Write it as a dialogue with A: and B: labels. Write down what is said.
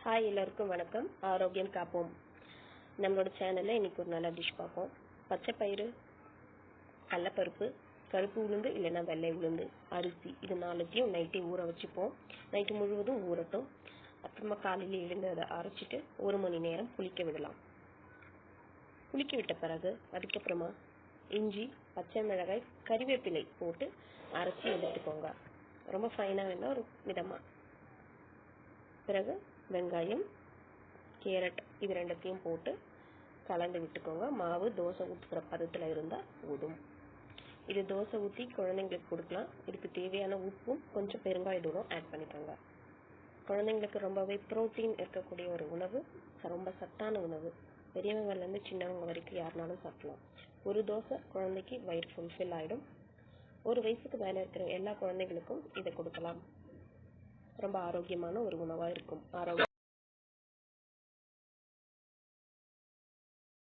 A: Hi, எல்லாருக்கும் வணக்கம். ஆரோக்கியம் காப்போம் நம்மளோட சேனலில் இன்னைக்கு ஒரு நல்ல டிஷ் பார்ப்போம். பச்சை பயிறு, கடலப்பருப்பு, கருப்பு உளுந்து இல்லைன்னா வெள்ளை உளுந்து, அரிசி இது நாலுத்தையும் நைட்டே ஊற வச்சுப்போம். நைட்டு முழுவதும் ஊறட்டும். அப்புறமா காலையில் எழுந்து அதை அரைச்சிட்டு 1 மணி நேரம் புளிக்க விடலாம். புளிக்க விட்ட பிறகு அதுக்கப்புறமா இஞ்சி, பச்சை மிளகாய், கறிவேப்பிலை போட்டு அரைச்சி எடுத்துக்கோங்க. ரொம்ப ஃபைனாக வேண்டாம், ஒரு மிதமாக. பிறகு வெங்காயம், கேரட் இது ரெண்டத்தையும் போட்டு கலந்து விட்டுக்கோங்க. மாவு தோசை ஊற்றுக்கிற பதத்தில் இருந்தால் போதும். இது தோசை ஊற்றி குழந்தைங்களுக்கு கொடுக்கலாம். இதுக்கு தேவையான உப்பும் கொஞ்சம் பெருங்காயத்தூளும் ஆட் பண்ணிக்கோங்க. குழந்தைங்களுக்கு ரொம்பவே ப்ரோட்டீன் இருக்கக்கூடிய ஒரு உணவு, ரொம்ப சத்தான உணவு. பெரியவங்கலேருந்து சின்னவங்க வரைக்கும் யாருனாலும் சாப்பிடலாம். ஒரு தோசை குழந்தைக்கு வயிறு ஃபுல்ஃபில் ஆகிடும். 1 வயசுக்கு மேலே இருக்கிற எல்லா குழந்தைங்களுக்கும் இதை கொடுக்கலாம். ரொம்ப ஆரோக்கியமான ஒரு உணவாக இருக்கும்.